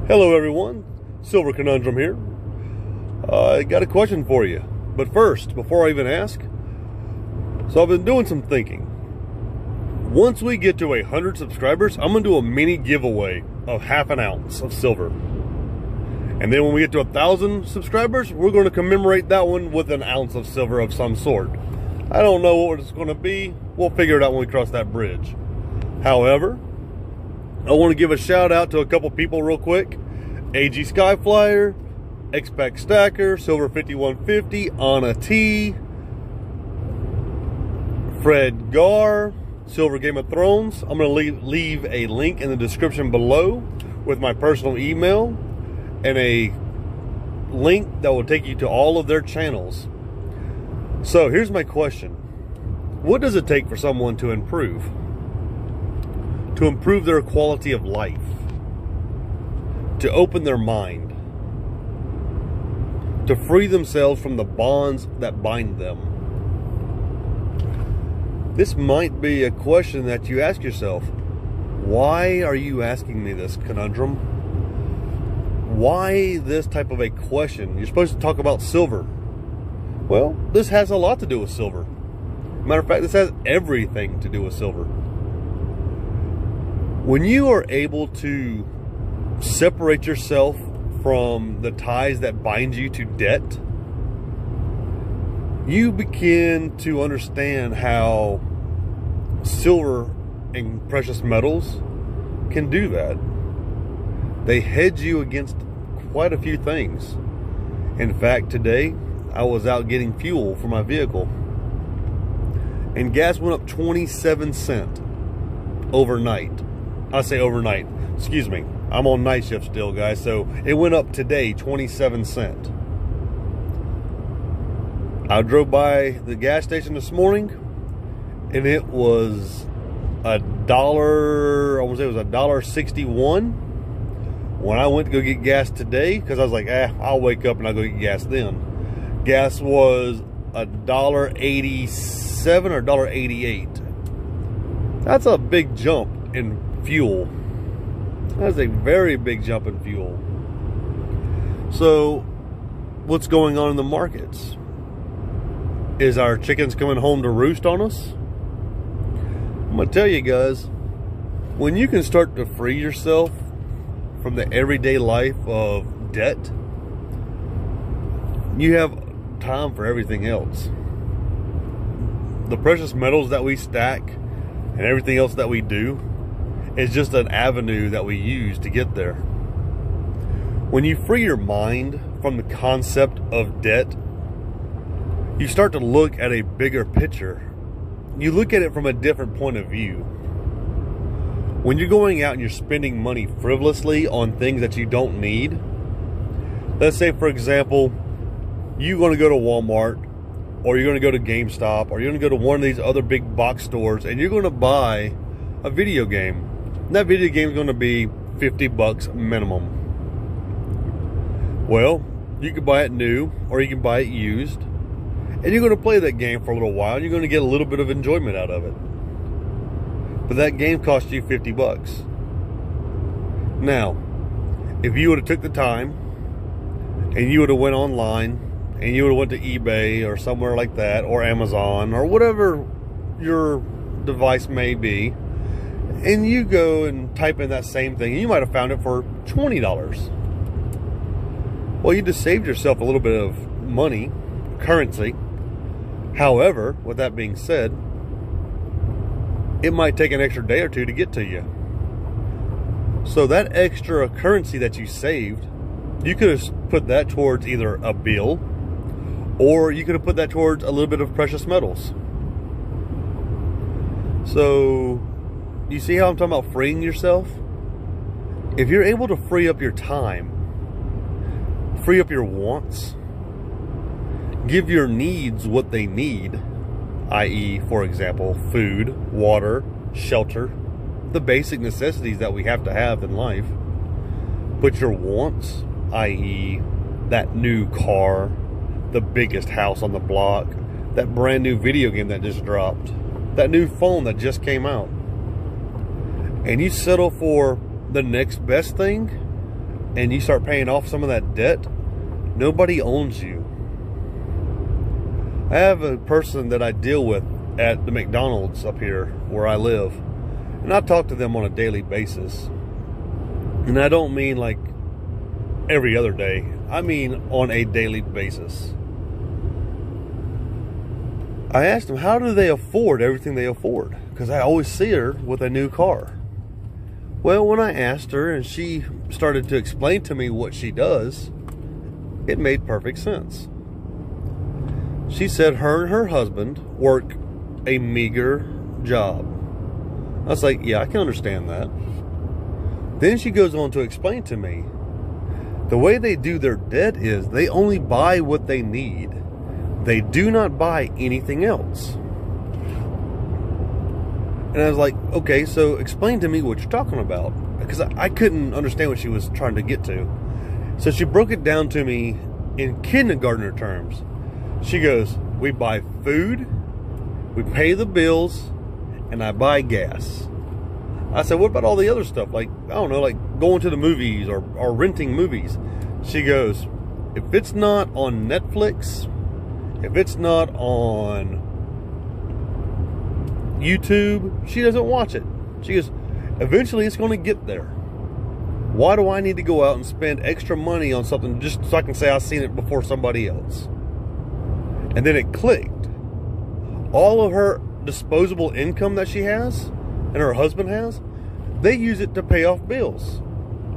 Hello everyone, Silverconundrum here. I got a question for you. But first, before I even ask, so I've been doing some thinking. Once we get to 100 subscribers, I'm going to do a mini giveaway of ½ ounce of silver. And then when we get to 1,000 subscribers, we're going to commemorate that one with an ounce of silver of some sort. I don't know what it's going to be. We'll figure it out when we cross that bridge. However, I want to give a shout out to a couple people real quick. AG Skyflyer, X-Pac Stacker, Silver 5150, Anna T, Fred Gar, Silver Game of Thrones. I'm going to leave a link in the description below with my personal email and a link that will take you to all of their channels. So here's my question. What does it take for someone to improve? To improve their quality of life, to open their mind, to free themselves from the bonds that bind them. This might be a question that you ask yourself. Why are you asking me this, conundrum? Why this type of a question? You're supposed to talk about silver. Well, this has a lot to do with silver. Matter of fact, this has everything to do with silver. When you are able to separate yourself from the ties that bind you to debt, you begin to understand how silver and precious metals can do that. They hedge you against quite a few things. In fact, today I was out getting fuel for my vehicle, and gas went up 27 cents overnight. I say overnight, excuse me. I'm on night shift still, guys. So it went up today, 27 cents. I drove by the gas station this morning and it was $1, I want to say it was $1.61 when I went to go get gas today, because I was like, I'll wake up and I'll go get gas then. Gas was $1.87 or $1.88. That's a big jump in fuel. That's a very big jump in fuel. So what's going on in the markets? Is our chickens coming home to roost on us? I'm gonna tell you guys, when you can start to free yourself from the everyday life of debt, you have time for everything else. The precious metals that we stack and everything else that we do is just an avenue that we use to get there. When you free your mind from the concept of debt, you start to look at a bigger picture. You look at it from a different point of view. When you're going out and you're spending money frivolously on things that you don't need, let's say, for example, you're going to go to Walmart, or you're going to go to GameStop, or you're going to go to one of these other big box stores, and you're going to buy a video game. That video game is going to be $50 minimum. Well, you can buy it new or you can buy it used, and you're going to play that game for a little while and you're going to get a little bit of enjoyment out of it. But that game cost you $50. Now, if you would have took the time and you would have went online and you would have went to eBay or somewhere like that, or Amazon or whatever your device may be, and you go and type in that same thing, and you might have found it for $20. Well, you just saved yourself a little bit of money, currency. However, with that being said, it might take an extra day or two to get to you. So that extra currency that you saved, you could have put that towards either a bill, or you could have put that towards a little bit of precious metals. So you see how I'm talking about freeing yourself? If you're able to free up your time, free up your wants, give your needs what they need, i.e., for example, food, water, shelter, the basic necessities that we have to have in life. But your wants, i.e., that new car, the biggest house on the block, that brand new video game that just dropped, that new phone that just came out, and you settle for the next best thing, and you start paying off some of that debt, nobody owns you. I have a person that I deal with at the McDonald's up here where I live, and I talk to them on a daily basis. And I don't mean like every other day. I mean on a daily basis. I asked them, how do they afford everything they afford? Because I always see her with a new car. Well, when I asked her and she started to explain to me what she does, it made perfect sense. She said her and her husband work a meager job. I was like, yeah, I can understand that. Then she goes on to explain to me, the way they do their debt is they only buy what they need. They do not buy anything else. And I was like, okay, so explain to me what you're talking about. Because I couldn't understand what she was trying to get to. So she broke it down to me in kindergartner terms. She goes, we buy food, we pay the bills, and I buy gas. I said, what about all the other stuff? Like, I don't know, like going to the movies or renting movies. She goes, if it's not on Netflix, if it's not on YouTube, she doesn't watch it. She goes, eventually it's going to get there. Why do I need to go out and spend extra money on something just so I can say I've seen it before somebody else? And then it clicked. All of her disposable income that she has and her husband has, they use it to pay off bills.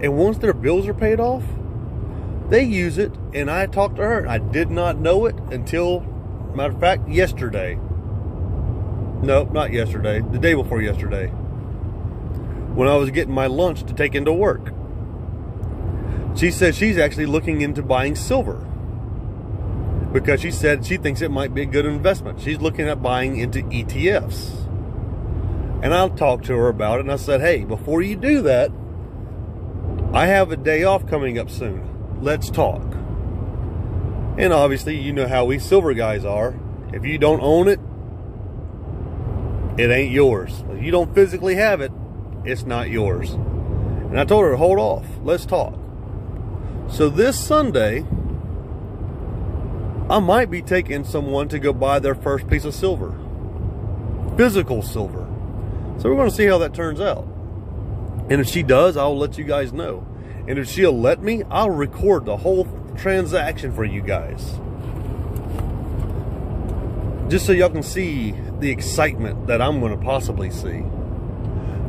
And once their bills are paid off, they use it. And I talked to her. I did not know it until, matter of fact, yesterday. No, not yesterday. The day before yesterday. When I was getting my lunch to take into work. She said she's actually looking into buying silver. Because she said she thinks it might be a good investment. She's looking at buying into ETFs. And I talked to her about it and I said, hey, before you do that, I have a day off coming up soon. Let's talk. And obviously, you know how we silver guys are. If you don't own it, it ain't yours. If you don't physically have it, it's not yours. And I told her, hold off. Let's talk. So this Sunday, I might be taking someone to go buy their first piece of silver. Physical silver. So we're going to see how that turns out. And if she does, I'll let you guys know. And if she'll let me, I'll record the whole transaction for you guys. Just so y'all can see the excitement that I'm going to possibly see.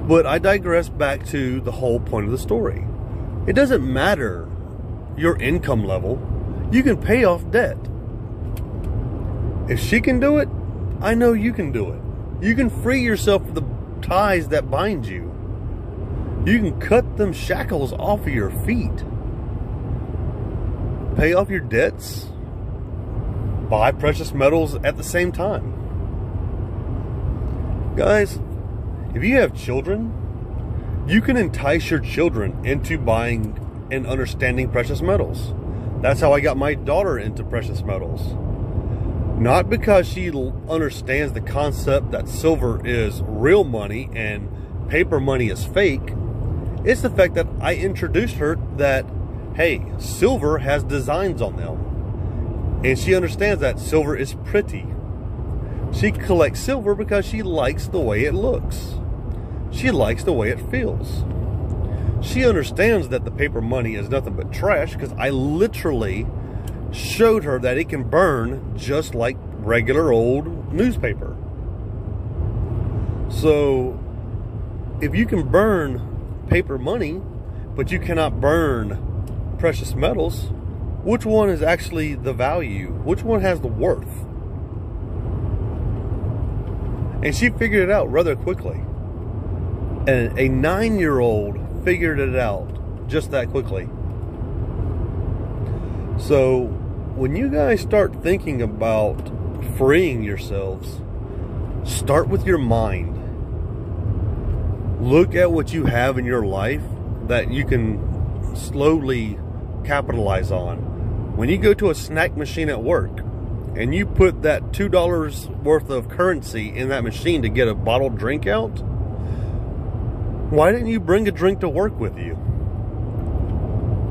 But I digress back to the whole point of the story. It doesn't matter your income level. You can pay off debt. If she can do it, I know you can do it. You can free yourself of the ties that bind you. You can cut them shackles off of your feet. Pay off your debts. Buy precious metals at the same time. Guys, if you have children, you can entice your children into buying and understanding precious metals. That's how I got my daughter into precious metals. Not because she understands the concept that silver is real money and paper money is fake. It's the fact that I introduced her that, hey, silver has designs on them. And she understands that silver is pretty. She collects silver because she likes the way it looks. She likes the way it feels. She understands that the paper money is nothing but trash because I literally showed her that it can burn just like regular old newspaper. So if you can burn paper money, but you cannot burn precious metals, which one is actually the value? Which one has the worth? And she figured it out rather quickly. And a 9-year-old figured it out just that quickly. So when you guys start thinking about freeing yourselves, start with your mind. Look at what you have in your life that you can slowly capitalize on. When you go to a snack machine at work and you put that $2 worth of currency in that machine to get a bottled drink out, why didn't you bring a drink to work with you?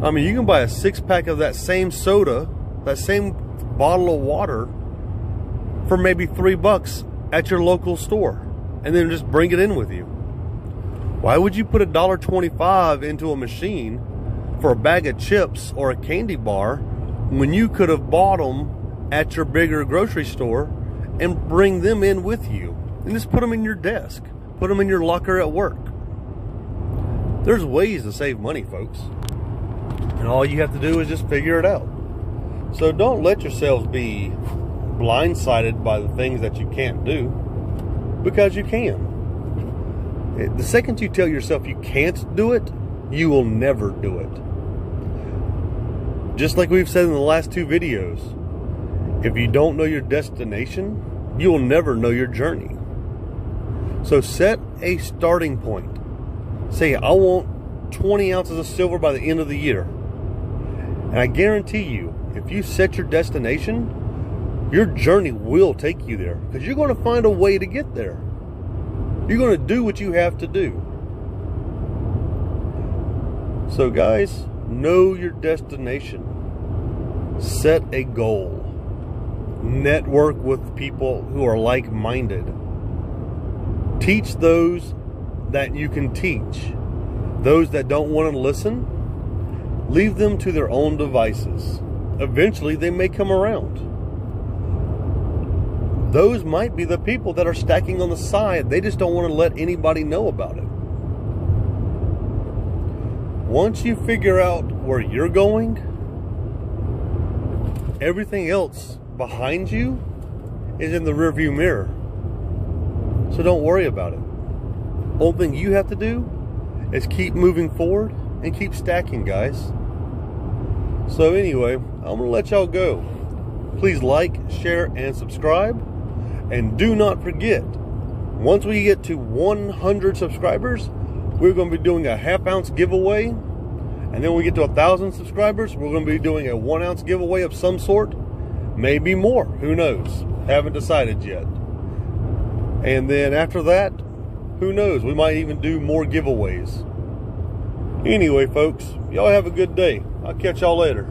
I mean, you can buy a 6-pack of that same soda, that same bottle of water for maybe $3 at your local store, and then just bring it in with you. Why would you put $1.25 into a machine for a bag of chips or a candy bar when you could have bought them at your bigger grocery store and bring them in with you and just put them in your desk, put them in your locker at work? There's ways to save money, folks, and all you have to do is just figure it out. So don't let yourselves be blindsided by the things that you can't do, because you can. The second you tell yourself you can't do it, you will never do it. Just like we've said in the last 2 videos, if you don't know your destination, you will never know your journey. So set a starting point. Say, I want 20 ounces of silver by the end of the year. And I guarantee you, if you set your destination, your journey will take you there, because you're going to find a way to get there. You're going to do what you have to do. So guys, know your destination. Set a goal. Network with people who are like-minded. Teach those that you can teach. Those that don't want to listen, leave them to their own devices. Eventually they may come around. Those might be the people that are stacking on the side. They just don't want to let anybody know about it. Once you figure out where you're going, everything else behind you is in the rearview mirror. So don't worry about it. Only thing you have to do is keep moving forward and keep stacking, guys. So anyway, I'm going to let y'all go. Please like, share, and subscribe. And do not forget, once we get to 100 subscribers, we're going to be doing a ½ ounce giveaway. And then when we get to 1,000 subscribers, we're going to be doing a 1 ounce giveaway of some sort. Maybe more. Who knows? Haven't decided yet. And then after that, who knows? We might even do more giveaways. Anyway, folks, y'all have a good day. I'll catch y'all later.